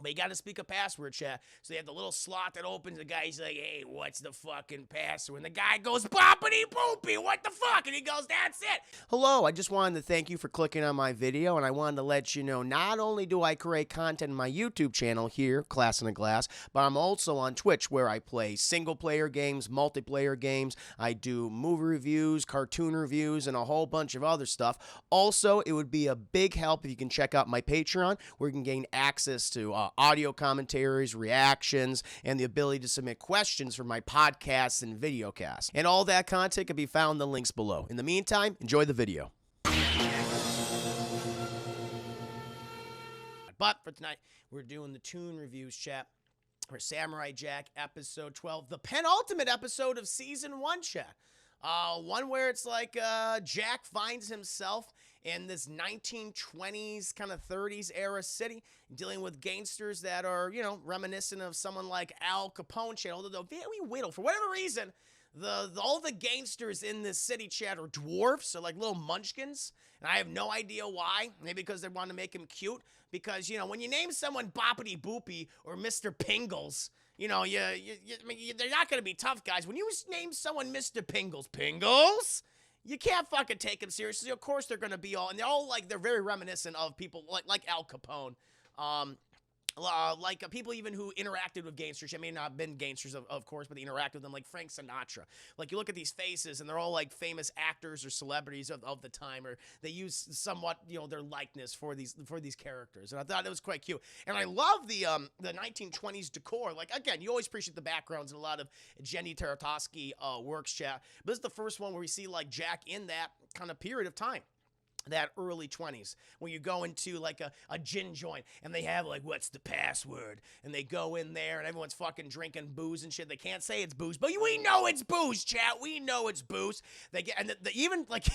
But you got to speak a password, chat. So they have the little slot that opens. The guy's like, hey, what's the fucking password? And the guy goes, boppity boopy, what the fuck? And he goes, that's it. Hello, I just wanted to thank you for clicking on my video. And I wanted to let you know, not only do I create content in my YouTube channel here, Class in a Glass, but I'm also on Twitch where I play single-player games, multiplayer games. I do movie reviews, cartoon reviews, and a whole bunch of other stuff. Also, it would be a big help if you can check out my Patreon, where you can gain access to audio commentaries, reactions, and the ability to submit questions for my podcasts and videocasts. And all that content can be found in the links below. In the meantime, enjoy the video. But for tonight, we're doing the tune reviews, chat, for Samurai Jack episode 12, the penultimate episode of season 1, chat. One where it's like Jack finds himself in this 1920s kind of 30s era city, dealing with gangsters that are, you know, reminiscent of someone like Al Capone, although they're very whittled. For whatever reason, all the gangsters in this city, chat, are dwarfs, or like little munchkins, and I have no idea why. Maybe because they want to make him cute, because, you know, when you name someone Boppity Boopy or Mr. Pingles, you know, they're not going to be tough guys. When you name someone Mr. Pingles, you can't fucking take them seriously. Of course they're going to be all, and they're all like, they're very reminiscent of people like Al Capone. Like people even who interacted with gangsters. I mean, not been gangsters, of course, but they interacted with them, like Frank Sinatra. Like, you look at these faces, and they're all like famous actors or celebrities of the time, or they use somewhat, you know, their likeness for these characters. And I thought it was quite cute. And I love the 1920s decor. Like, again, you always appreciate the backgrounds in a lot of Jenny Tartakovsky works, chat. But this is the first one where we see like Jack in that kind of period of time. That early 20s, when you go into like a gin joint and they have like, what's the password? And they go in there and everyone's fucking drinking booze and shit. They can't say it's booze, but we know it's booze, chat. We know it's booze. They get, and even like,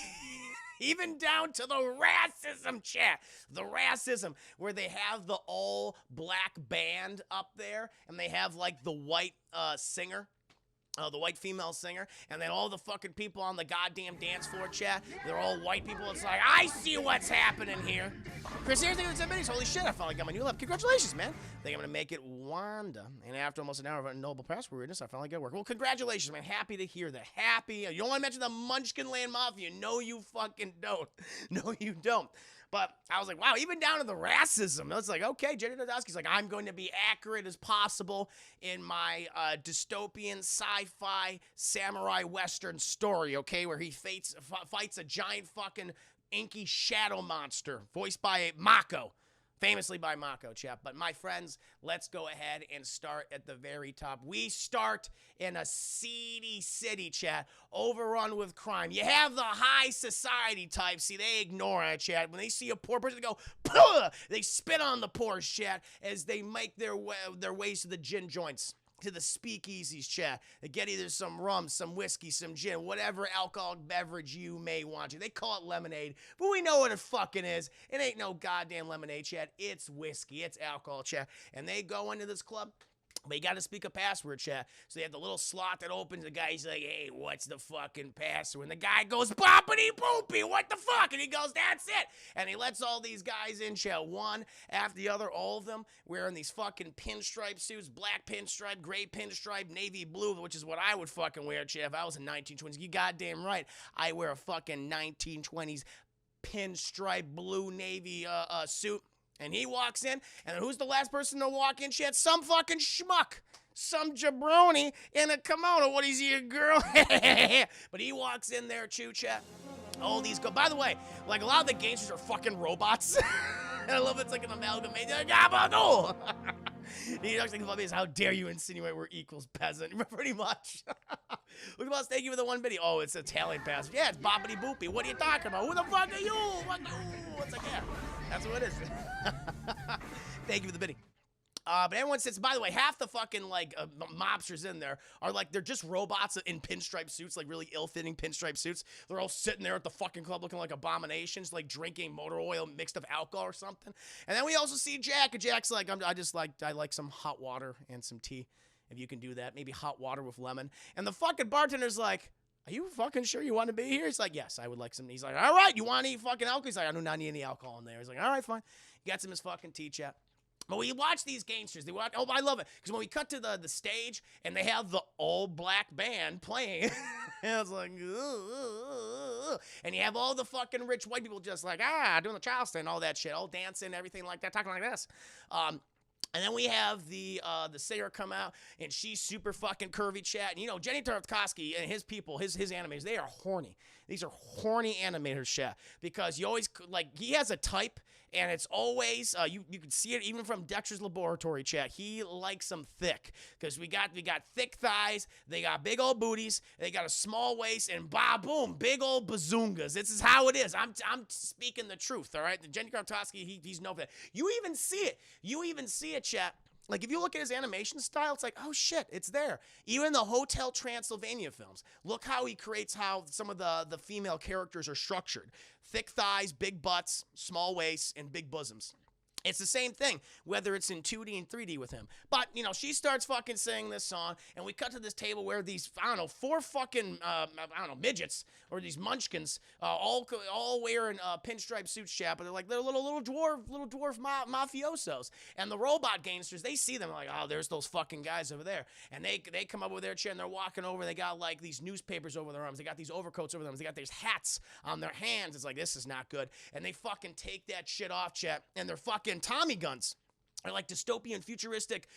even down to the racism, chat. The racism, where they have the all black band up there and they have like the white singer. The white female singer, and then all the fucking people on the goddamn dance floor, chat, they're all white people. It's like, I see what's happening here. Chris, here's the thing that's minis. Holy shit, I finally got my new lap. Congratulations, man. I think I'm gonna make it Wanda. And after almost an hour of a noble password weirdness, I finally got work. Well, congratulations, man. Happy to hear that. Happy. You don't want to mention the Munchkin Land Mafia. No, you fucking don't. No, you don't. But I was like, wow, even down to the racism. It's like, okay, Jenny Tartakovsky's like, I'm going to be accurate as possible in my dystopian sci-fi samurai western story, okay, where he fights a giant fucking inky shadow monster voiced by Mako. Famously by Mako, chap. But my friends, let's go ahead and start at the very top. We start in a seedy city, chat, overrun with crime. You have the high society type. See, they ignore it, chat. When they see a poor person, they go, puh! They spit on the poor, chat, as they make their ways to the gin joints, to the speakeasies, chat. They get either some rum, some whiskey, some gin, whatever alcoholic beverage you may want to. They call it lemonade, but we know what it fucking is. It ain't no goddamn lemonade, chat. It's whiskey. It's alcohol, chat. And they go into this club. But you got to speak a password, chat. So they have the little slot that opens. The guy's like, hey, what's the fucking password? And the guy goes, boppity boopy, what the fuck? And he goes, that's it. And he lets all these guys in, chat, one after the other, all of them wearing these fucking pinstripe suits, black pinstripe, gray pinstripe, navy blue, which is what I would fucking wear, chat, if I was in 1920s. You goddamn right. I wear a fucking 1920s pinstripe blue navy suit. And he walks in, and who's the last person to walk in, chat? Some fucking schmuck. Some jabroni in a kimono. What is he, a girl? But he walks in there, too, chat. All these go. By the way, like, a lot of the gangsters are fucking robots. And I love it's like an amalgamation. He looks like the is, how dare you insinuate we're equals, peasant? Pretty much. Look at us, thank you for the one video. Oh, it's Italian password. Yeah, it's boppity boopy. What are you talking about? Who the fuck are you? What's like, yeah. That's what it is. Thank you for the bidding. But everyone says, by the way, half the fucking, like, mobsters in there are, like, they're just robots in pinstripe suits, like, really ill-fitting pinstripe suits. They're all sitting there at the fucking club looking like abominations, like, drinking motor oil mixed with alcohol or something. And then we also see Jack, and Jack's like, I like some hot water and some tea, if you can do that. Maybe hot water with lemon. And the fucking bartender's like, are you fucking sure you want to be here? He's like, yes, I would like some. He's like, all right, you want any fucking alcohol? He's like, I do not need any alcohol in there. He's like, all right, fine. He gets him his fucking tea, chat. But we watch these gangsters. They watch. Oh, I love it because when we cut to the stage and they have the all black band playing, and it's like, and you have all the fucking rich white people just like doing the Charleston, all that shit, all dancing, everything like that, talking like this. And then we have the singer come out, and she's super fucking curvy, chat. And you know, Jenny Tarkovsky and his people, his animators, they are horny. These are horny animators, chat, because you always like he has a type, and it's always you can see it even from Dexter's Laboratory, chat. He likes them thick because we got thick thighs, they got big old booties, they got a small waist, and boom, big old bazoongas. This is how it is. I'm speaking the truth, all right? Jenny Tarkovsky, he's known for that. You even see it, chat. Like, if you look at his animation style, it's like, oh, shit, it's there. Even the Hotel Transylvania films, look how he creates how some of the female characters are structured. Thick thighs, big butts, small waists, and big bosoms. It's the same thing, whether it's in 2D and 3D with him. But, you know, she starts fucking singing this song, and we cut to this table where these, four fucking, midgets, or these munchkins, all wearing pinstripe suits, chat, but they're like, they're little dwarf mafiosos. And the robot gangsters, they see them like, oh, there's those fucking guys over there. And they come up with their chair, and they're walking over, they got, like, these newspapers over their arms, they got these overcoats over them, they got these hats on their hands. It's like, this is not good. And they fucking take that shit off, chat, and they're fucking Tommy guns. They're like dystopian, futuristic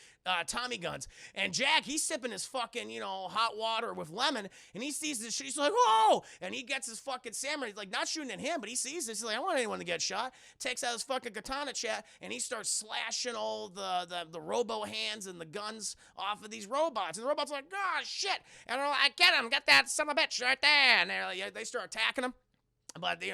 Tommy guns. And Jack, he's sipping his fucking, hot water with lemon, and he sees this shit. He's like, whoa! And he gets his fucking samurai. He's like, not shooting at him, but he sees this. He's like, I don't want anyone to get shot. Takes out his fucking katana, chat, and he starts slashing all the robo hands and the guns off of these robots. And the robots are like, oh, shit! And they're like, get him! Get that son of a bitch right there! And they start attacking him. But, they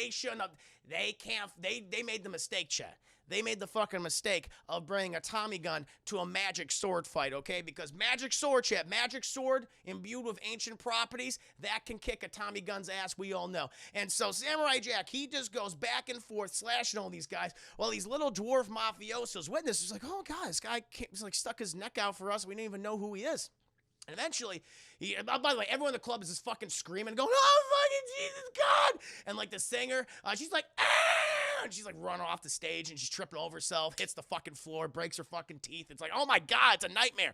shouldn't have. They can't. They made the mistake, chat. They made the fucking mistake of bringing a Tommy gun to a magic sword fight, okay? Because magic sword, chat, magic sword imbued with ancient properties, that can kick a Tommy gun's ass, we all know. And so Samurai Jack, he just goes back and forth slashing all these guys while these little dwarf mafiosos witness is like, oh, God, this guy was like stuck his neck out for us. We didn't even know who he is. And eventually, by the way, everyone in the club is just fucking screaming, going, oh, fucking Jesus, God! And like the singer, she's like, ah! And she's like running off the stage and she's tripping over herself, hits the fucking floor, breaks her fucking teeth. It's like, oh my God, it's a nightmare.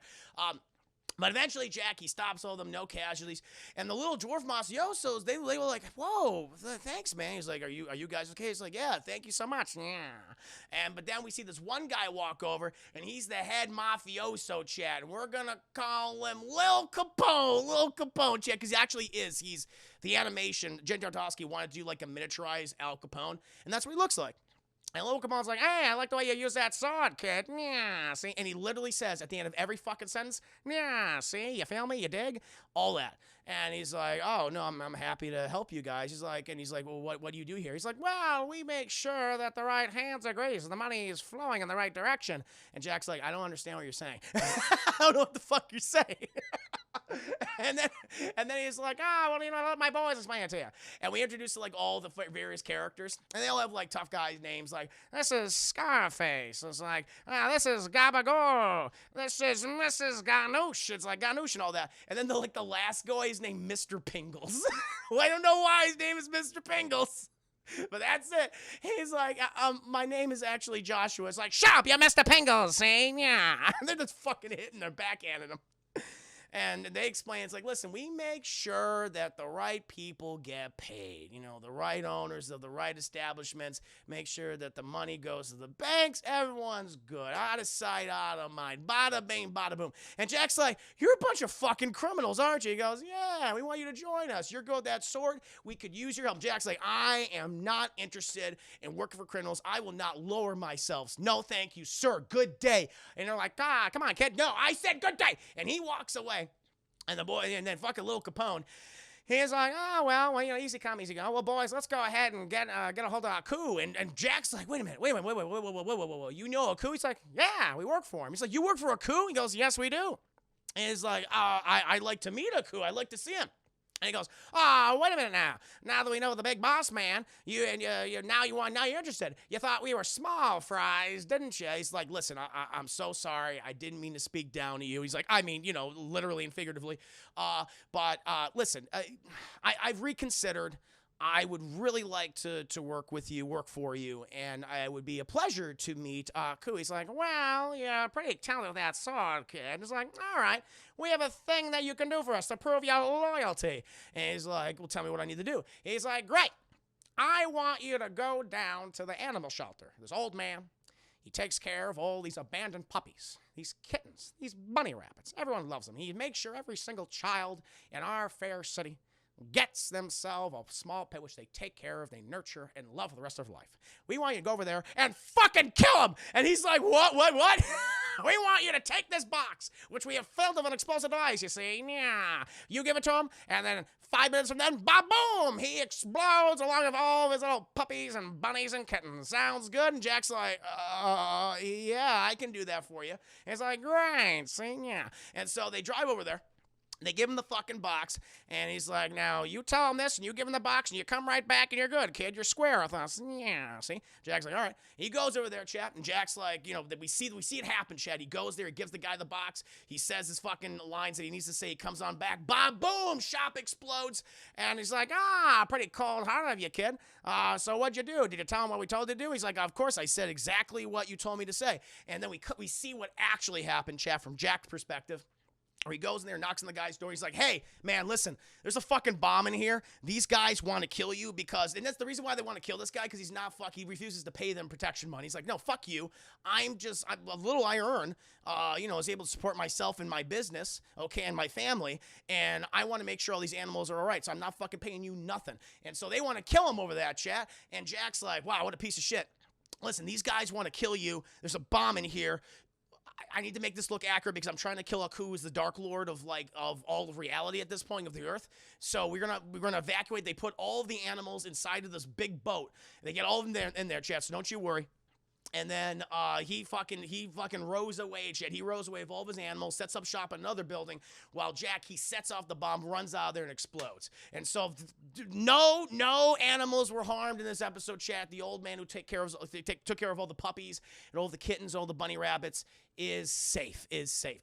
But eventually, Jack, he stops all of them, no casualties. And the little dwarf mafiosos, they were like, whoa, thanks, man. He's like, are you guys okay? He's like, yeah, thank you so much. Yeah. But then we see this one guy walk over, and he's the head mafioso, Chad. And we're going to call him Lil Capone, Chad, because he actually is. He's the animation. Jen Tartovsky wanted to do like a miniaturized Al Capone, and that's what he looks like. And Lil Capone's like, hey, I like the way you use that sword, kid. Yeah, see? And he literally says at the end of every fucking sentence, yeah, see? You feel me? You dig? All that. And he's like, oh, no, I'm happy to help you guys. He's like, well, what do you do here? He's like, well, we make sure that the right hands are greased and the money is flowing in the right direction. And Jack's like, I don't understand what you're saying. I don't know what the fuck you're saying. and then he's like, well, let my boys explain it to you. And we introduce like all the various characters, and they all have like tough guys' names. Like, this is Scarface. It's like, this is Gabagool. This is Mrs. Ganoush. It's like Ganoush and all that. And then the last guy is named Mr. Pingles. Well, I don't know why his name is Mr. Pingles. But that's it. He's like, my name is actually Joshua. It's like, shut up, you're Mr. Pingles, see? Yeah. They're just fucking hitting their backhanding him. And they explain, it's like, listen, we make sure that the right people get paid. The right owners of the right establishments, make sure that the money goes to the banks. Everyone's good. Out of sight, out of mind. Bada bing, bada boom. And Jack's like, you're a bunch of fucking criminals, aren't you? He goes, yeah, we want you to join us. You're good with that sword. We could use your help. Jack's like, I am not interested in working for criminals. I will not lower myself. No, thank you, sir. Good day. And they're like, come on, kid. No, I said good day. And he walks away. And then fucking Lil Capone, he's like, oh, well, easy come, easy go. Well, boys, let's go ahead and get a hold of Aku. And Jack's like, wait a minute. You know Aku? He's like, yeah, we work for him. He's like, you work for Aku? He goes, yes, we do. And he's like, I'd like to meet Aku. I'd like to see him. And he goes, oh, wait a minute now. Now that we know the big boss man, now you're interested. You thought we were small fries, didn't you? He's like, listen, I'm so sorry. I didn't mean to speak down to you. He's like, I mean, literally and figuratively. But listen, I've reconsidered. I would really like to work with you, work for you, and it would be a pleasure to meet Ku. He's like, well, yeah, pretty talented with that sword, kid. He's like, all right, we have a thing that you can do for us to prove your loyalty. And he's like, well, tell me what I need to do. He's like, great. I want you to go down to the animal shelter. This old man, he takes care of all these abandoned puppies, these kittens, these bunny rabbits. Everyone loves them. He makes sure every single child in our fair city gets themselves a small pet which they take care of, they nurture, and love for the rest of their life. We want you to go over there and fucking kill him. And he's like, what? We want you to take this box, which we have filled with an explosive device, you see. Yeah. You give it to him, and then 5 minutes from then, ba-boom, he explodes along with all of his little puppies and bunnies and kittens. Sounds good? And Jack's like, yeah, I can do that for you. And he's like, great, see, yeah. And so they drive over there. They give him the fucking box, and he's like, now, you tell him this, and you give him the box, and you come right back, and you're good, kid. You're square with us. Yeah, see? Jack's like, all right. He goes over there, chat, and Jack's like, you know, we see it happen, chat. He goes there, he gives the guy the box, he says his fucking lines that he needs to say, he comes on back, boom, shop explodes, and he's like, pretty cold-hearted of you, kid. So what'd you do? Did you tell him what we told you to do? He's like, of course, I said exactly what you told me to say. And then we see what actually happened, chat, from Jack's perspective. Or he goes in there, knocks on the guy's door. He's like, hey, man, listen, there's a fucking bomb in here. These guys want to kill you because, and that's the reason why they want to kill this guy, because he refuses to pay them protection money. He's like, no, fuck you. I'm a little I earn, is able to support myself and my business, okay, and my family, and I want to make sure all these animals are all right, so I'm not fucking paying you nothing. And so they want to kill him over that, chat, and Jack's like, wow, what a piece of shit. Listen, these guys want to kill you. There's a bomb in here. I need to make this look accurate because I'm trying to kill Aku, who's the Dark Lord of all of reality at this point of the Earth. So we're gonna evacuate. They put all of the animals inside of this big boat. They get all of them in there, chat. So don't you worry. And then he fucking rows away, chat. He rows away with all of his animals, sets up shop in another building, while Jack, he sets off the bomb, runs out of there, and explodes. And so no animals were harmed in this episode, chat. The old man who took care of all the puppies and all the kittens, all the bunny rabbits, is safe,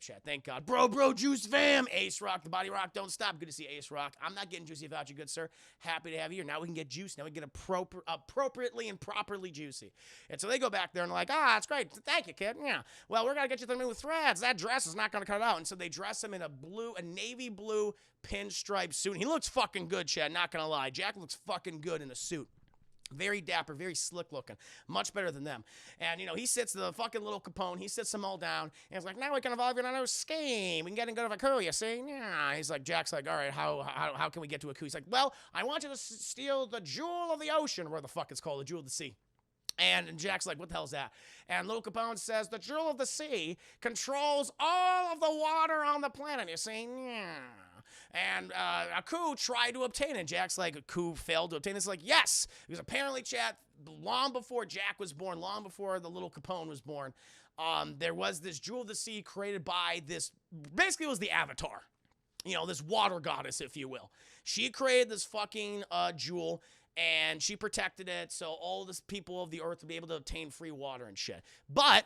chat. Thank God. Bro, Juice fam. Ace Rock, the Body Rock, don't stop. Good to see Ace Rock. I'm not getting juicy without you, good sir. Happy to have you here. Now we can get juice. Now we can get appropriately and properly juicy. And so they go back there and like, that's great. Thank you, kid. Yeah. Well, we're going to get you the new threads. That dress is not going to cut it out. And so they dress him in a navy blue pinstripe suit. He looks fucking good, Chad. Not going to lie. Jack looks fucking good in a suit. Very dapper, very slick looking. Much better than them. And, he sits the fucking little Capone. He sits them all down. And he's like, now we can evolve in another scheme. We can get and go to Aku, you see? Yeah. He's like, Jack's like, all right, how can we get to Aku? He's like, well, I want you to steal the Jewel of the Ocean, where the fuck it's called, the Jewel of the Sea. And Jack's like, what the hell's that? And Little Capone says, the Jewel of the Sea controls all of the water on the planet, you see? Yeah. And Aku tried to obtain it. Jack's like, Aku failed to obtain it. It's like, yes, because apparently, chat, long before Jack was born, long before the little Capone was born, there was this Jewel of the Sea created by this, basically it was the Avatar. This water goddess, if you will. She created this fucking jewel, and she protected it so all the people of the Earth would be able to obtain free water and shit. But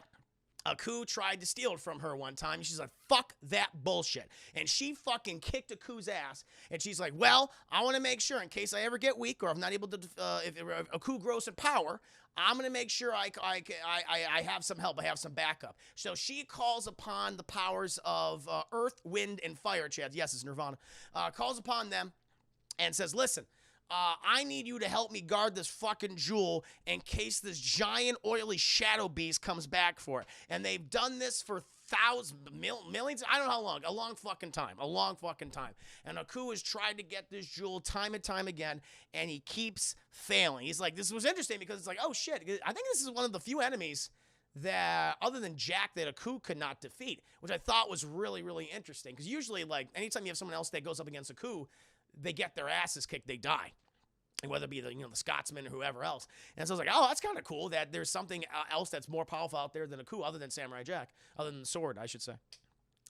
Aku tried to steal it from her one time. And she's like, fuck that bullshit. And she fucking kicked Aku's ass. And she's like, well, I want to make sure in case I ever get weak or I'm not able to, if Aku grows in power, I'm going to make sure I have some help. I have some backup. So she calls upon the powers of earth, wind, and fire, Chad. Yes, it's Nirvana. Calls upon them and says, listen, I need you to help me guard this fucking jewel in case this giant oily shadow beast comes back for it. And they've done this for millions, I don't know how long, a long fucking time. And Aku has tried to get this jewel time and time again, and he keeps failing. He's like, this was interesting because it's like, oh shit, I think this is one of the few enemies that, other than Jack, that Aku could not defeat, which I thought was really, really interesting. Because usually, like, anytime you have someone else that goes up against Aku, they get their asses kicked, they die. And whether it be the Scotsman or whoever else. And so I was like, oh, that's kind of cool that there's something else that's more powerful out there than Aku, other than Samurai Jack, other than the sword, I should say.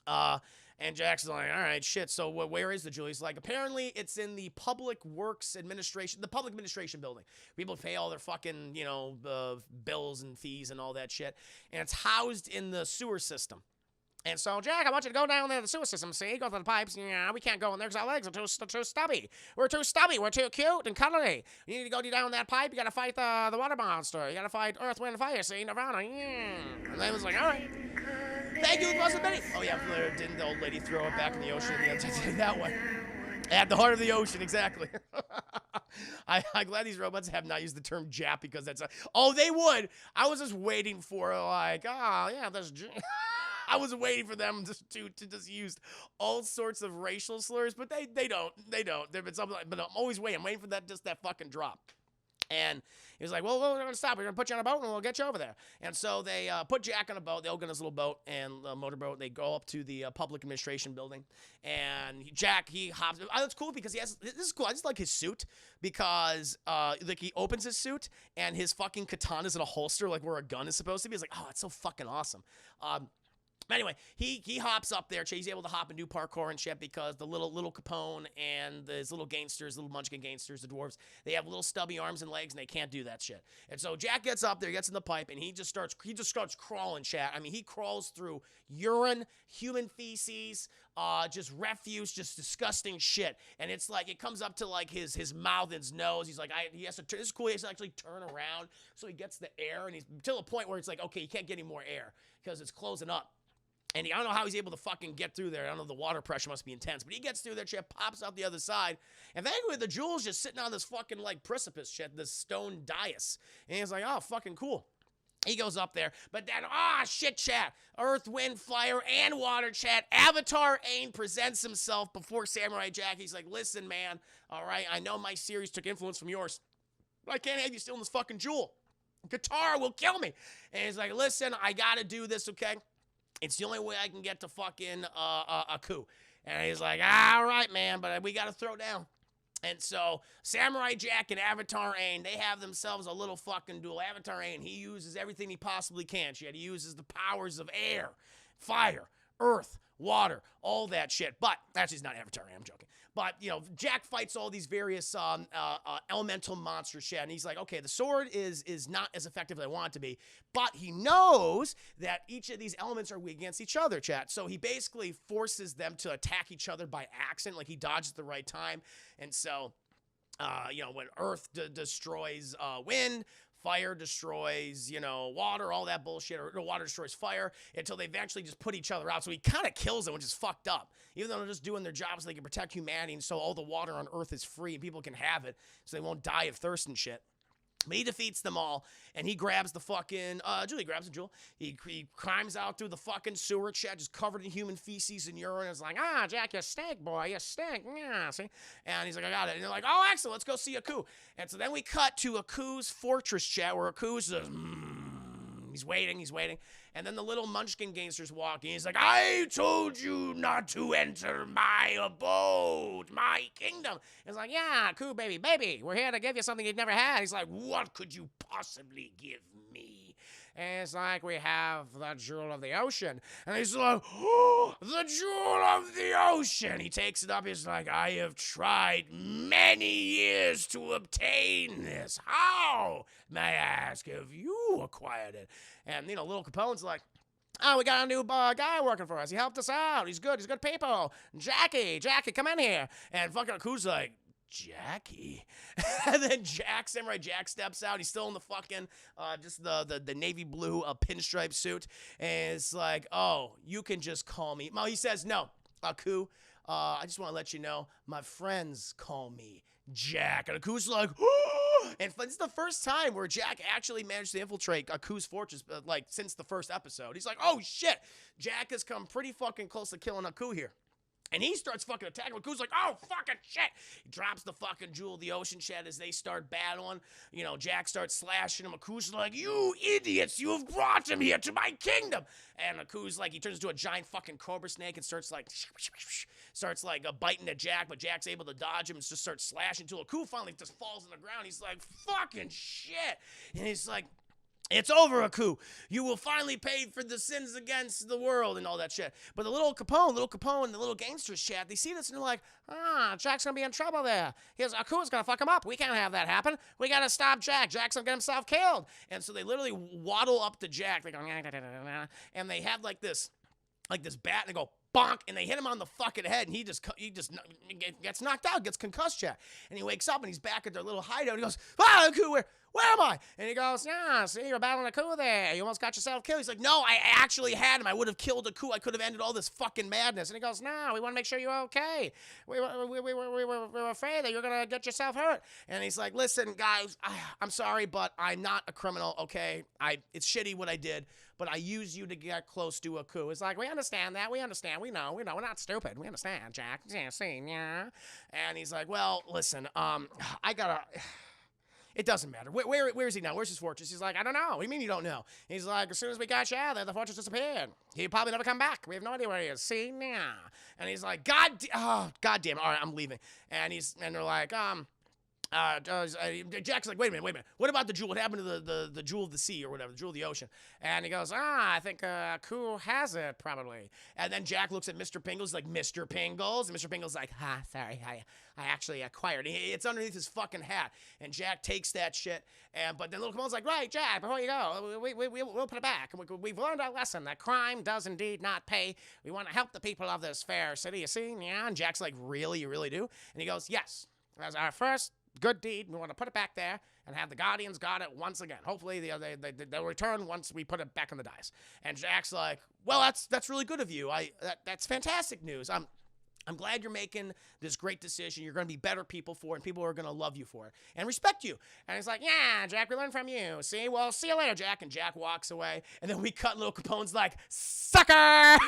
And Jack's like, all right, shit, so where is the jewel? He's like, apparently it's in the Public Works Administration, the Public Administration building. People pay all their fucking, bills and fees and all that shit. And it's housed in the sewer system. And so, Jack, I want you to go down there to the sewer system, see? Go to the pipes. Yeah, we can't go in there because our legs are too stubby. We're too stubby. We're too cute and cuddly. You need to go down that pipe. You got to fight the water monster. You got to fight Earth, Wind, and Fire, see? Nirvana. Yeah. And they was like, all right. Thank you, possibility. Oh, yeah, didn't the old lady throw it back in the ocean at the end? That one. At the heart of the ocean, exactly. I'm glad these robots have not used the term Jap because that's oh, they would. I was just waiting for like, oh, yeah, that's I was waiting for them to just use all sorts of racial slurs, but they don't. There's been something like, but I'm always waiting. I'm waiting for that fucking drop. And he was like, well, we're going to stop. We're going to put you on a boat, and we'll get you over there. And so they put Jack on a boat. They all get on this little boat and motorboat. They go up to the public administration building. And Jack, he hops. It's cool because this is cool. I just like his suit because like he opens his suit, and his fucking katana's in a holster like where a gun is supposed to be. He's like, oh, it's so fucking awesome. Anyway, he hops up there. He's able to hop and do parkour and shit because the little Capone and his little gangsters, little munchkin gangsters, the dwarves, they have little stubby arms and legs and they can't do that shit. And so Jack gets up there, gets in the pipe, and he just starts crawling, chat. I mean, he crawls through urine, human feces, just refuse, just disgusting shit. And it's like it comes up to like his mouth and his nose. He's like, he has to. This is cool. He has to actually turn around so he gets the air, and he's to the point where it's like, okay, you can't get any more air because it's closing up. And I don't know how he's able to fucking get through there. I don't know, the water pressure must be intense. But he gets through there, shit, pops out the other side. And thankfully, the Jewel's just sitting on this fucking, like, precipice shit, this stone dais. And he's like, oh, fucking cool. He goes up there. But then, shit, chat. Earth, Wind, Fire, and Water, chat. Avatar Aang presents himself before Samurai Jack. He's like, listen, man, all right, I know my series took influence from yours, but I can't have you stealing this fucking jewel. Katara will kill me. And he's like, listen, I gotta do this, okay? It's the only way I can get to fucking Aku. And he's like, all right, man, but we got to throw down. And so Samurai Jack and Avatar Aang, they have themselves a little fucking duel. Avatar Aang, he uses everything he possibly can. He uses the powers of air, fire, earth, water, all that shit. But actually, it's not Avatar Aang, I'm joking. But, you know, Jack fights all these various elemental monster shit. And he's like, okay, the sword is not as effective as I want it to be. But he knows that each of these elements are weak against each other, chat. So he basically forces them to attack each other by accident. Like, he dodges at the right time. And so, you know, when Earth destroys wind, fire destroys, you know, water, all that bullshit, or water destroys fire, until they eventually just put each other out. So he kind of kills them, which is fucked up. Even though they're just doing their job so they can protect humanity, and so all the water on Earth is free, and people can have it, so they won't die of thirst and shit. But he defeats them all, and he grabs the fucking, Julie grabs the jewel. He climbs out through the fucking sewer chat, just covered in human feces and urine. It's like, Jack, you stink, boy, you stink. Yeah, see? And he's like, I got it. And they're like, oh, excellent, let's go see Aku. And so then we cut to Aku's fortress chat, where Aku's just, he's waiting. And then the little munchkin gangsters walk in. He's like, I told you not to enter my abode, my kingdom. It's like, yeah, Aku, baby, we're here to give you something you've never had. He's like, what could you possibly give me? And it's like, we have the jewel of the ocean. And he's like, oh, the jewel of the ocean. He takes it up. He's like, I have tried many years to obtain this. How, may I ask, have you acquired it? And, you know, little Capone's like, oh, we got a new guy working for us. He helped us out. He's good people. Jackie, come in here. And fucking Aku's like, Jackie? And then Samurai Jack steps out. He's still in the fucking, just the navy blue pinstripe suit. And it's like, oh, you can just call me. Well, he says, no, Aku, I just want to let you know, my friends call me Jack. And Aku's like, oh! And this is the first time where Jack actually managed to infiltrate Aku's fortress, like, since the first episode. He's like, oh, shit. Jack has come pretty fucking close to killing Aku here. And he starts fucking attacking. Aku's like, oh, fucking shit. He drops the fucking jewel of the ocean chat as they start battling. You know, Jack starts slashing him. Aku's like, you idiots, you have brought him here to my kingdom. And Aku's like, he turns into a giant fucking cobra snake and starts like biting at Jack, but Jack's able to dodge him and just starts slashing until Aku finally just falls on the ground. He's like, fucking shit. And he's like, it's over, Aku. You will finally pay for the sins against the world and all that shit. But the little Capone, the little gangsters chat, they see this and they're like, Jack's gonna be in trouble there. Aku's gonna fuck him up. We can't have that happen. We gotta stop Jack. Jack's gonna get himself killed. And so they literally waddle up to Jack. They go, and they have like this like this bat, and they go bonk, and they hit him on the fucking head, and he just gets knocked out, gets concussed, chat. And he wakes up, and he's back at their little hideout. He goes, ah, coup, where am I? And he goes, yeah, see, you're battling a coup there. You almost got yourself killed. He's like, no, I actually had him. I would have killed a coup. I could have ended all this fucking madness. And he goes, no, we want to make sure you're okay. We were afraid that you're going to get yourself hurt. And he's like, listen, guys, I'm sorry, but I'm not a criminal, okay? It's shitty what I did, but I used you to get close to a coup. It's like, we understand that. We understand. We know. We're not stupid. We understand, Jack. Yeah, see, yeah. And he's like, well, listen, I gotta... It doesn't matter. Where is he now? Where's his fortress? He's like, I don't know. What do you mean you don't know? He's like, as soon as we got you out there, the fortress disappeared. He'll probably never come back. We have no idea where he is. See? Yeah. And he's like, God damn. All right, I'm leaving. And they're like, Jack's like, wait a minute. What about the jewel? What happened to the jewel of the sea or whatever, the jewel of the ocean? And he goes, I think Coup has it probably. And then Jack looks at Mr. Pingles like, Mr. Pingles? And Mr. Pingles like, sorry, I actually acquired it. It's underneath his fucking hat. And Jack takes that shit. But then Little Camone's like, right, Jack, before you go, we'll put it back. We've learned our lesson that crime does indeed not pay. We want to help the people of this fair city. You see? Yeah. And Jack's like, really? You really do? And he goes, yes. As our first good deed, we want to put it back there and have the Guardians guard it once again. Hopefully they'll return once we put it back in the dice. And Jack's like, well, that's really good of you. That's fantastic news. I'm glad you're making this great decision. You're going to be better people for it, and people are going to love you for it and respect you. And he's like, yeah, Jack, we learned from you. See? Well, see you later, Jack. And Jack walks away. And then we cut Little Capone's like, sucker!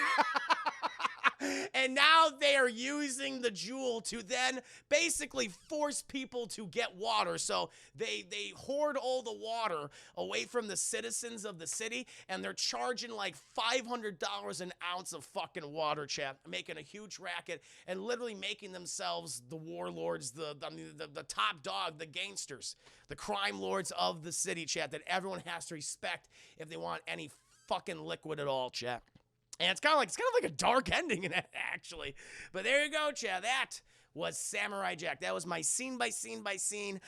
And now they are using the jewel to then basically force people to get water. So they hoard all the water away from the citizens of the city, and they're charging like $500 an ounce of fucking water, chat, making a huge racket and literally making themselves the warlords, the top dog, the gangsters, the crime lords of the city, chat, that everyone has to respect if they want any fucking liquid at all, chat. And it's kind of like a dark ending in it, actually. But there you go, Chad. That was Samurai Jack. That was my scene by scene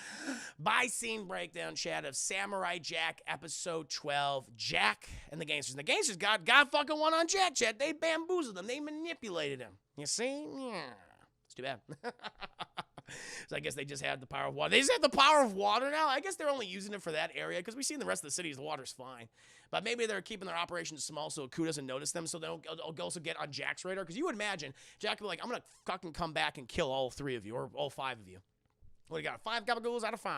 breakdown, Chad, of Samurai Jack episode 12, Jack and the Gangsters. And the Gangsters got fucking one on Jack, Chad. They bamboozled him. They manipulated him. You see? Yeah. It's too bad. So I guess they just had the power of water. They just have the power of water now? I guess they're only using it for that area because we see in the rest of the cities the water's fine. But maybe they're keeping their operations small so Coup doesn't notice them, so they'll also get on Jack's radar. Because you would imagine Jack would be like, I'm going to fucking come back and kill all 3 of you or all 5 of you. What do you got? 5 gabagools out of 5.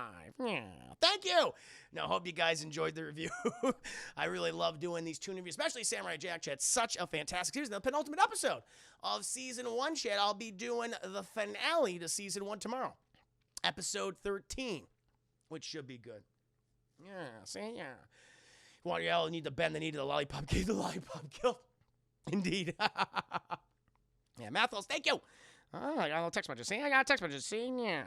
Yeah. Thank you. Now, hope you guys enjoyed the review. I really love doing these tune reviews, especially Samurai Jack, Chat. Such a fantastic series. The penultimate episode of Season 1, Chat. I'll be doing the finale to Season 1 tomorrow. Episode 13, which should be good. Yeah, see? Yeah. You want y'all need to bend the knee to the lollipop king, the lollipop kill. Indeed. Yeah, Mathos, thank you. Oh, I got a little text message. See? I got a text message. See? Yeah.